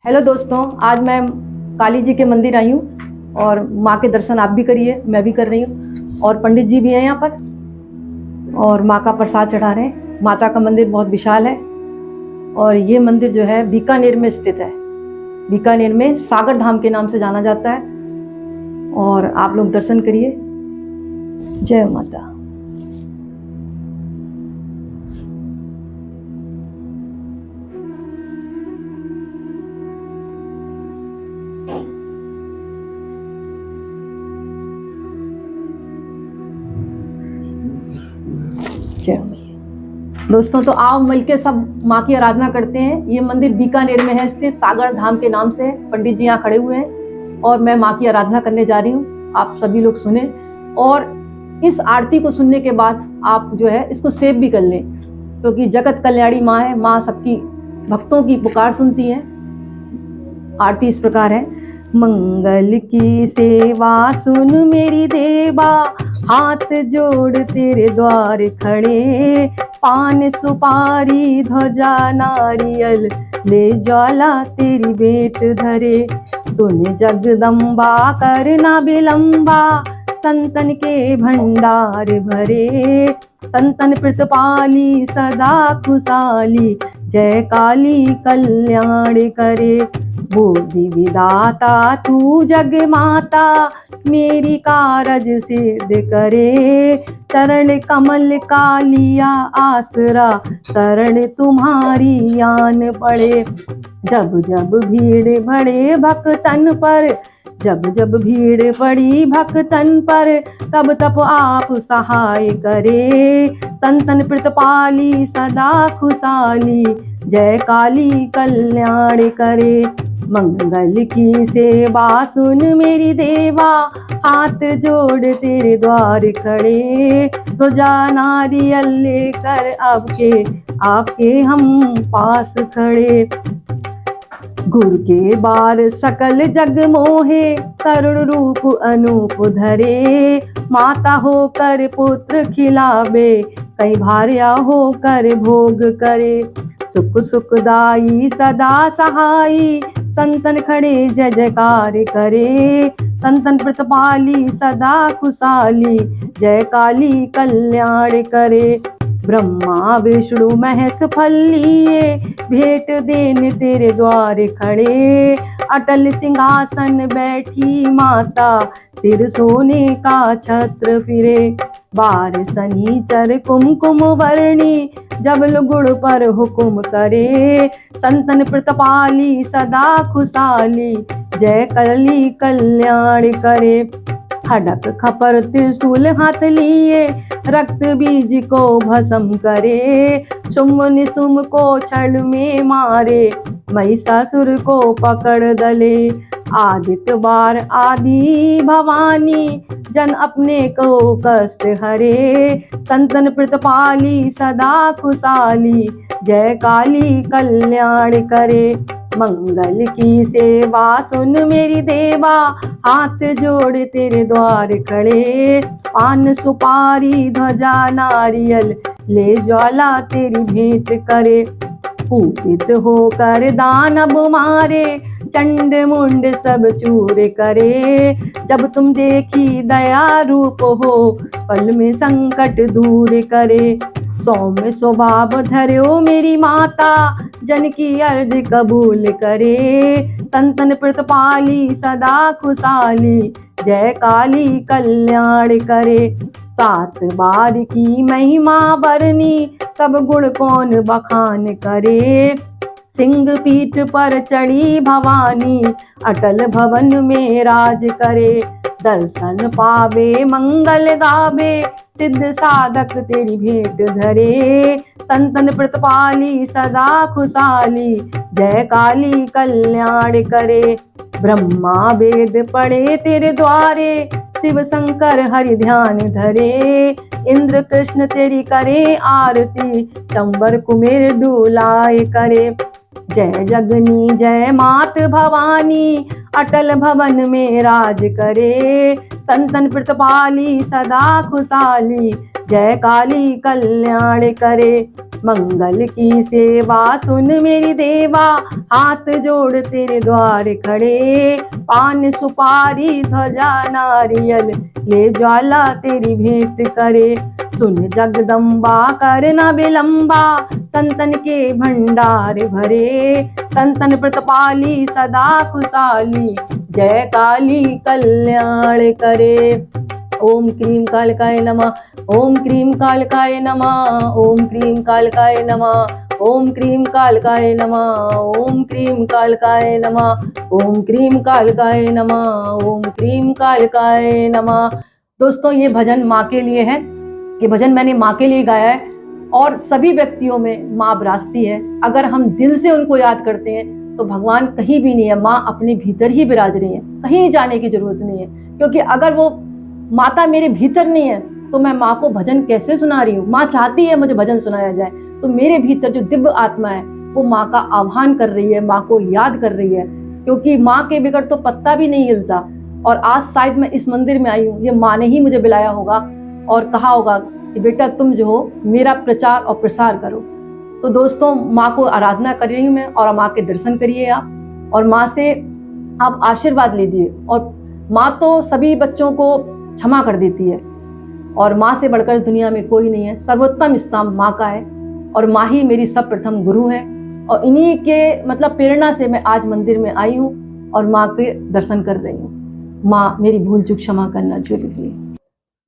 Hello दोस्तों, आज मैं काली जी के मंदिर आई हूँ और माँ के दर्शन आप भी करिए, मैं भी कर रही हूँ। और पंडित जी भी हैं यहाँ पर और माँ का प्रसाद चढ़ा रहे हैं। माता का मंदिर बहुत विशाल है और ये मंदिर जो है बीकानेर में स्थित है। बीकानेर में सागर धाम के नाम से जाना जाता है और आप लोग दर्शन करिए। जय माता। दोस्तों, तो आओ मिलके सब माँ की आराधना करते हैं। ये मंदिर बीकानेर में है स्थित, सागर धाम के नाम से। पंडित जी यहाँ खड़े हुए हैं और मैं माँ की आराधना करने जा रही हूँ। आप सभी लोग सुने और इस आरती को सुनने के बाद आप जो है इसको सेव भी कर लें, क्योंकि जगत कल्याणी माँ है। माँ सबकी भक्तों की पुकार सुनती है। आरती इस प्रकार है। मंगल की सेवा सुन मेरी देवा, हाथ जोड़ तेरे द्वार खड़े। पान सुपारी ध्वजा नारियल, ले ज्वाला तेरी भेंट धरे। सुन जगदम्बा करना विलंबा, संतन के भंडार भरे। संतन प्रतिपाली सदा खुशाली, जय काली कल्याण करे। बुद्धि विदाता तू जग माता, मेरी कारज सिद्ध करे। चरण कमल का लिया आसरा, शरण तुम्हारी आन पड़े। जब जब भीड़ बढ़े भक्तन पर, जब जब भीड़ पड़ी भक्तन पर, तब तब आप सहाय करे। संतन प्रतिपाली सदा खुशाली, जय काली कल्याण करे। मंगल की सेवा सुन मेरी देवा, हाथ जोड़ तेरे द्वार खड़े। ध्वजा नारियल लेकर आपके हम पास खड़े। गुरु के बार सकल जग मोहे, करुण रूप अनूप धरे। माता होकर पुत्र खिलावे, कई भार्या होकर भोग करे। सुख सुखदाई सदा सहाई, संतन खड़े जय जयकार करे। संतन प्रतिपाली सदा खुशाली, जय काली कल्याण करे। ब्रह्मा विष्णु महेश फल लिए, भेंट देन तेरे द्वार खड़े। अटल सिंहासन बैठी माता, सिर सोने का छत्र फिरे। बार शनिचर कुमकुम वर्णी, जबल गुड़ पर हुकुम करे। संतन प्रतिपाली सदा खुशाली, जय काली कल्याण करे। खड़क खपर त्रिशूल हाथ लिए, रक्त बीज को भस्म करे। शुंभ निशुंभ को क्षण में मारे, महिषासुर को पकड़ दले। आदित्य बार आदि भवानी, जन अपने को कष्ट हरे। संतन प्रतिपाली सदा खुशाली, जय काली कल्याण करे। मंगल की सेवा सुन मेरी देवा, हाथ जोड़ तेरे द्वार खड़े। पान सुपारी ध्वजा नारियल, ले ज्वाला तेरी भेंट करे। पूजित होकर दानव मारे, चंड मुंड सब चूर करे। जब तुम देखी दया रूप हो, पल में संकट दूर करे। सौम्य स्वभाव धर्यो मेरी माता, जन की अर्ज कबूल करे। संतन प्रतिपाली सदा खुशाली, जय काली कल्याण करे। 7 बार की महिमा बरनी, सब गुण कौन बखान करे। सिंह पीठ पर चढ़ी भवानी, अटल भवन में राज करे। दर्शन पावे मंगल गावे, सिद्ध साधक तेरी भेंट धरे। संतन प्रतिपाली सदा खुशाली, जय काली कल्याण करे। ब्रह्मा वेद पढ़े तेरे द्वारे, शिव शंकर हरि ध्यान धरे। इंद्र कृष्ण तेरी करे आरती, चंबर कुमेर डुलाए करे। जय जगनी जय मात भवानी, अटल भवन में राज करे। संतन प्रतिपाली सदा खुशाली, जय काली कल्याण करे, मंगल की सेवा सुन मेरी देवा, हाथ जोड़ तेरे द्वार खड़े, पान सुपारी ध्वजा नारियल, ले ज्वाला तेरी भेंट करे। सुन जगदम्बा कर न विलंबा, संतन के भंडार भरे, संतन प्रतिपाली सदा खुशहाली, जय काली कल्याण करे। ओम क्रीम कालकाय नमः, ओम क्रीम कालकाय नमः, ओम क्रीम कालकाय नमः, ओम क्रीम कालकाय नमः, ओम क्रीम कालकाय नमः, ओम क्रीम कालकाय नमः, ओम क्रीम कालकाय नमः। दोस्तों, ये भजन माँ के लिए है। ये भजन मैंने माँ के लिए गाया है और सभी व्यक्तियों में माँ विराजती है। अगर हम दिल से उनको याद करते हैं तो भगवान कहीं भी नहीं है, माँ अपने भीतर ही विराज रही है, कहीं जाने की जरूरत नहीं है। क्योंकि अगर वो माता मेरे भीतर नहीं है तो मैं माँ को भजन कैसे सुना रही हूँ। माँ चाहती है मुझे भजन सुनाया जाए, तो मेरे भीतर जो दिव्य आत्मा है वो माँ का आह्वान कर रही है, माँ को याद कर रही है। क्योंकि माँ के बिगड़ तो पत्ता भी नहीं हिलता। और आज शायद मैं इस मंदिर में आई हूँ, ये माँ ने ही मुझे बुलाया होगा और कहा होगा कि बेटा तुम जो हो मेरा प्रचार और प्रसार करो। तो दोस्तों, माँ को आराधना कर रही हूँ मैं, और माँ के दर्शन करिए आप, और माँ से आप आशीर्वाद लीजिए। और माँ तो सभी बच्चों को क्षमा कर देती है, और माँ से बढ़कर दुनिया में कोई नहीं है। सर्वोत्तम स्थान माँ का है, और माँ ही मेरी सब प्रथम गुरु है। और इन्हीं के मतलब प्रेरणा से मैं आज मंदिर में आई हूँ और माँ के दर्शन कर रही हूँ। माँ मेरी भूल चूक क्षमा करना, जो भी।